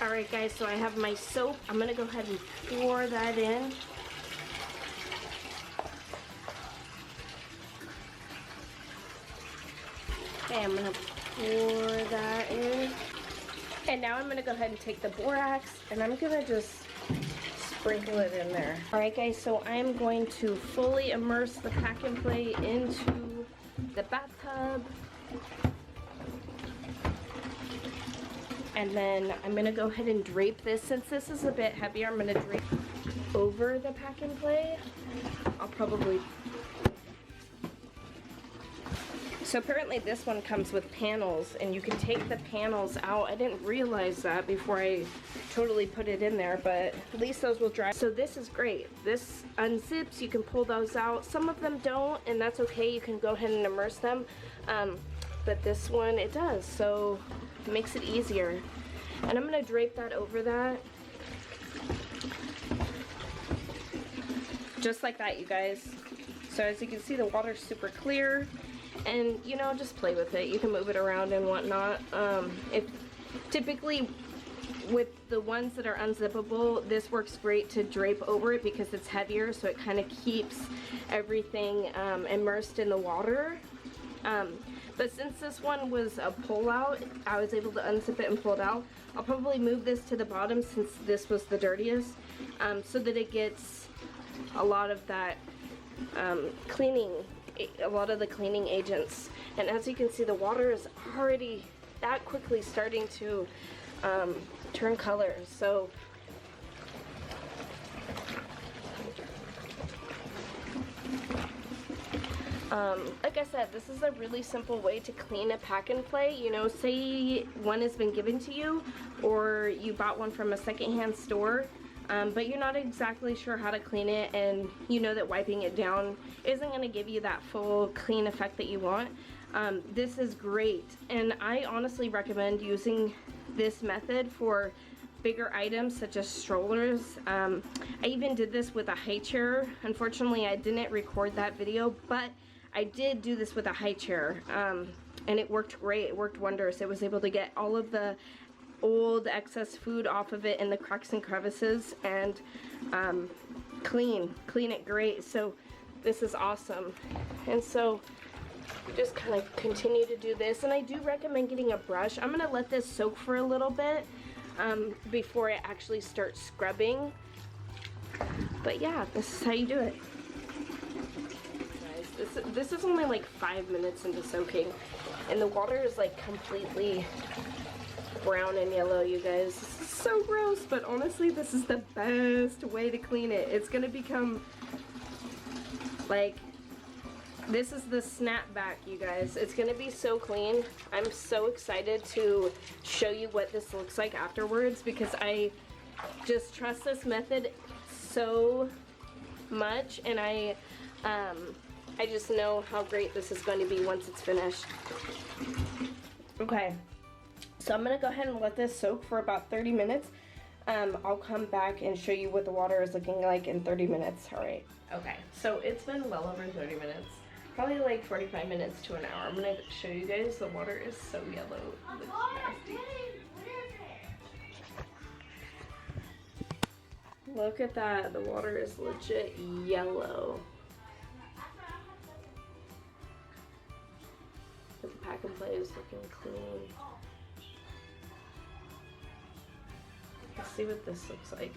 Alright guys, so I have my soap. I'm going to go ahead and pour that in. Okay, I'm going to pour that in. And now I'm going to go ahead and take the borax and I'm going to just sprinkle it in there. Alright guys, so I'm going to fully immerse the pack and play into the bathtub. And then I'm going to go ahead and drape this. Since this is a bit heavier, I'm going to drape over the pack and play. I'll probably... So apparently this one comes with panels and you can take the panels out. I didn't realize that before I totally put it in there, but at least those will dry. So this is great. This unzips, you can pull those out. Some of them don't, and that's okay. You can go ahead and immerse them. But this one, it does. So it makes it easier. And I'm gonna drape that over that. Just like that, you guys. So as you can see, the water's super clear. And you know, just play with it. You can move it around and whatnot. Typically with the ones that are unzippable, this works great to drape over it because it's heavier, so it kind of keeps everything immersed in the water. But since this one was a pull out, I was able to unzip it and pull it out. I'll probably move this to the bottom since this was the dirtiest, so that it gets a lot of that cleaning, a lot of the cleaning agents. And as you can see, the water is already that quickly starting to turn color. So like I said, this is a really simple way to clean a pack and play. You know, say one has been given to you or you bought one from a secondhand store, but you're not exactly sure how to clean it, and you know that wiping it down isn't going to give you that full clean effect that you want. This is great, and I honestly recommend using this method for bigger items such as strollers. I even did this with a high chair. Unfortunately, I didn't record that video, but I did do this with a high chair, and it worked great. It worked wonders. It was able to get all of the old excess food off of it in the cracks and crevices and clean it great. So this is awesome. And so just kind of continue to do this, and I do recommend getting a brush. I'm gonna let this soak for a little bit before it actually starts scrubbing. But yeah, this is how you do it. Guys, this is only like 5 minutes into soaking, and the water is like completely brown and yellow, you guys. This is so gross, but honestly, this is the best way to clean it. It's gonna become like, this is the snapback, you guys. It's gonna be so clean. I'm so excited to show you what this looks like afterwards, because I just trust this method so much, and I just know how great this is going to be once it's finished. Okay, so I'm gonna go ahead and let this soak for about 30 minutes. I'll come back and show you what the water is looking like in 30 minutes. All right. Okay, so it's been well over 30 minutes. Probably like 45 minutes to an hour. I'm gonna show you guys. The water is so yellow. It looks nasty. Look at that. The water is legit yellow. But the pack and play is looking clean. Let's see what this looks like.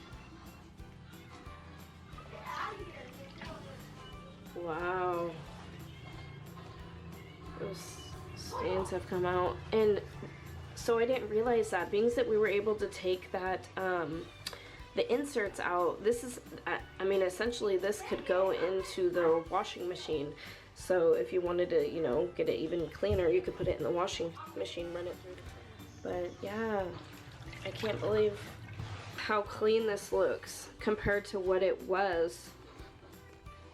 Wow. Those stains have come out. And so I didn't realize that, being that we were able to take that the inserts out. This is, I mean, essentially this could go into the washing machine. So if you wanted to, you know, get it even cleaner, you could put it in the washing machine, run it through. But yeah, I can't believe how clean this looks compared to what it was.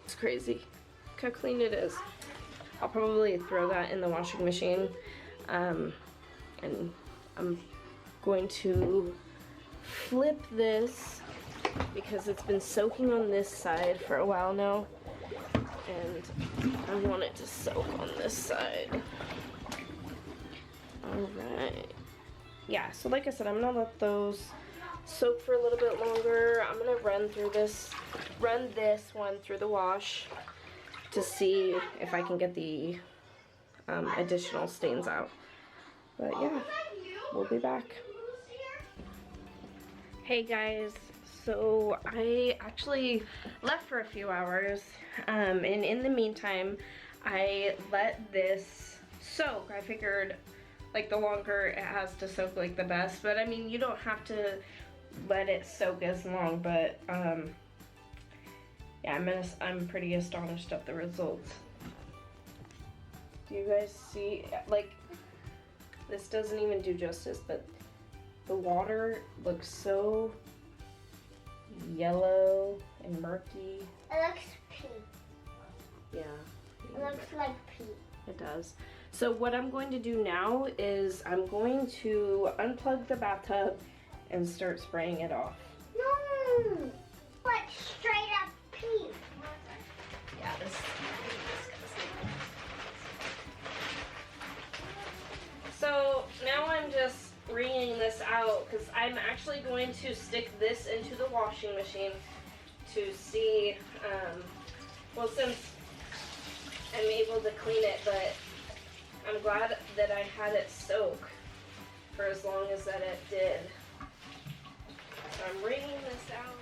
It's crazy. Look how clean it is. I'll probably throw that in the washing machine, and I'm going to flip this because it's been soaking on this side for a while now, and I want it to soak on this side. Alright. yeah, so like I said, I'm gonna let those soak for a little bit longer. I'm gonna run this one through the wash to see if I can get the additional stains out. But yeah, we'll be back. Hey guys, so I actually left for a few hours, and in the meantime, I let this soak. I figured like the longer it has to soak, like the best, but I mean, you don't have to let it soak as long, but yeah, I'm pretty astonished at the results. Do you guys see, like, this doesn't even do justice, but the water looks so yellow and murky. It looks pink. Yeah. It looks like pink. It does. So what I'm going to do now is I'm going to unplug the bathtub and start spraying it off. No! Like straight up pink. Yeah, this is So now I'm just wringing this out because I'm actually going to stick this into the washing machine to see, well, since I'm able to clean it, but I'm glad that I had it soak for as long as that it did. So I'm wringing this out.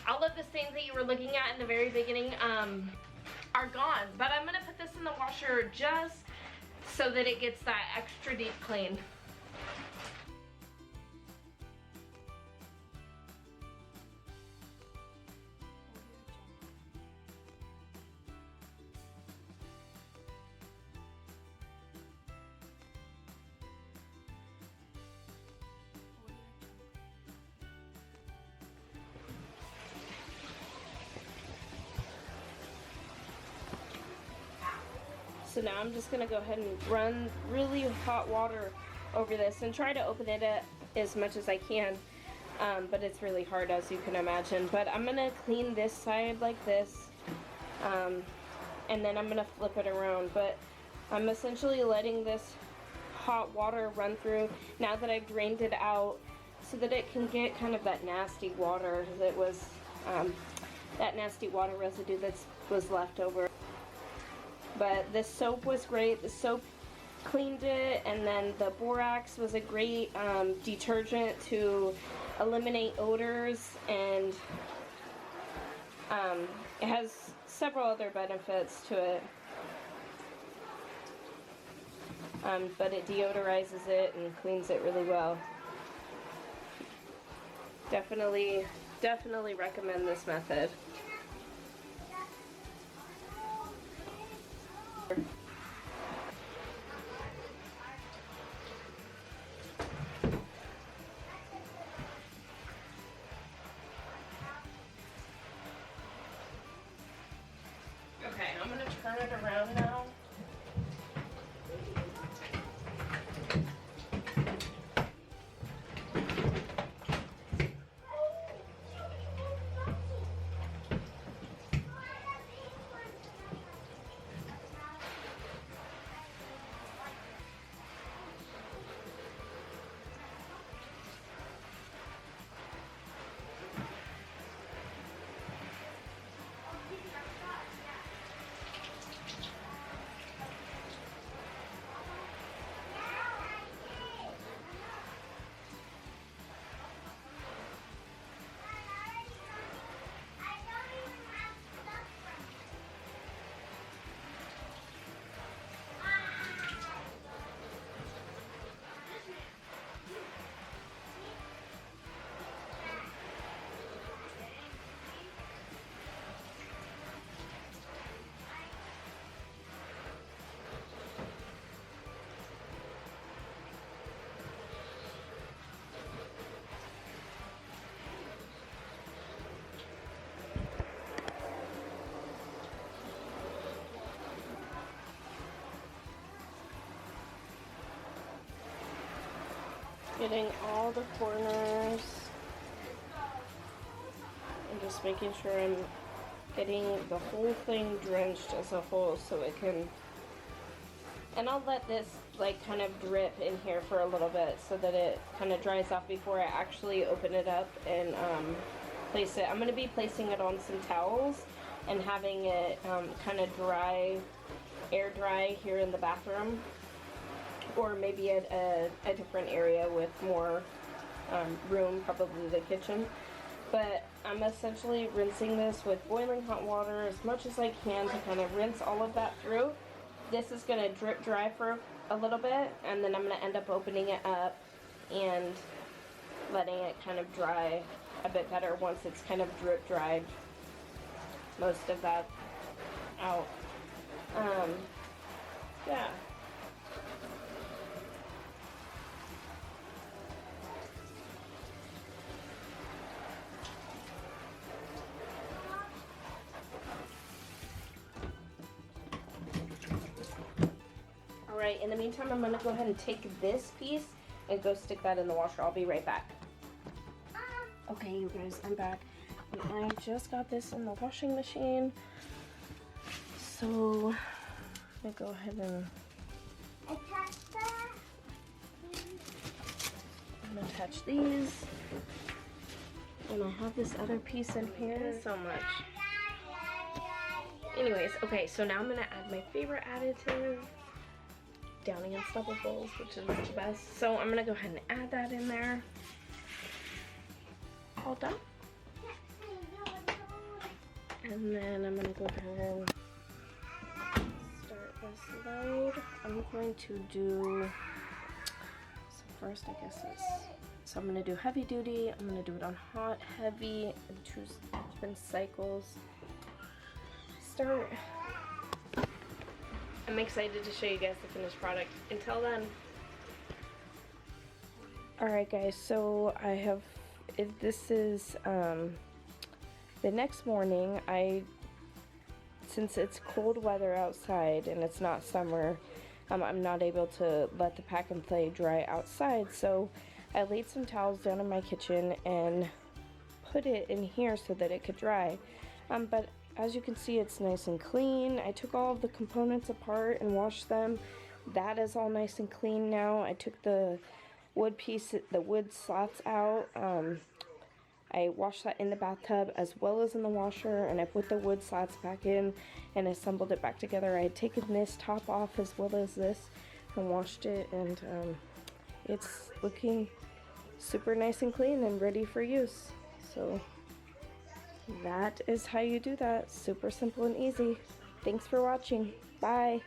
All of the stains that you were looking at in the very beginning are gone, but I'm gonna put this in the washer just so that it gets that extra deep clean. So now I'm just gonna go ahead and run really hot water over this and try to open it up as much as I can. But it's really hard, as you can imagine. But I'm gonna clean this side like this, and then I'm gonna flip it around. But I'm essentially letting this hot water run through now that I've drained it out, so that it can get kind of that nasty water that was, that nasty water residue that was left over. But the soap was great. The soap cleaned it, and then the borax was a great detergent to eliminate odors, and it has several other benefits to it. But it deodorizes it and cleans it really well. Definitely recommend this method. Okay, I'm gonna turn it around now. Getting all the corners and just making sure I'm getting the whole thing drenched as a whole so it can, and I'll let this like kind of drip in here for a little bit so that it kind of dries off before I actually open it up and place it. I'm going to be placing it on some towels and having it kind of dry, air dry here in the bathroom, or maybe at a different area with more room, probably the kitchen. But I'm essentially rinsing this with boiling hot water as much as I can to kind of rinse all of that through. This is going to drip dry for a little bit, and then I'm going to end up opening it up and letting it kind of dry a bit better once it's kind of drip dried most of that out. Yeah. Alright, in the meantime, I'm going to go ahead and take this piece and go stick that in the washer. I'll be right back. Okay, you guys, I'm back. And I just got this in the washing machine. So, I'm going to go ahead and I'm going to attach these. And I have this other piece in here. So much. Anyways, okay, so now I'm going to add my favorite additive, Downy Unstoppables, which is the best. So I'm going to go ahead and add that in there. All done. And then I'm going to go ahead and start this load. I'm going to do, so first I guess so I'm going to do heavy duty. I'm going to do it on hot, heavy, and 2 different cycles. Start. I'm excited to show you guys the finished product. Until then. Alright guys, so I have, this is the next morning. Since it's cold weather outside and it's not summer, I'm not able to let the pack and play dry outside, so I laid some towels down in my kitchen and put it in here so that it could dry. But as you can see, it's nice and clean. I took all of the components apart and washed them. That is all nice and clean now. I took the wood slats out. I washed that in the bathtub as well as in the washer, and I put the wood slats back in and assembled it back together. I had taken this top off as well as this and washed it, and it's looking super nice and clean and ready for use. So that is how you do that. Super simple and easy. Thanks for watching. Bye.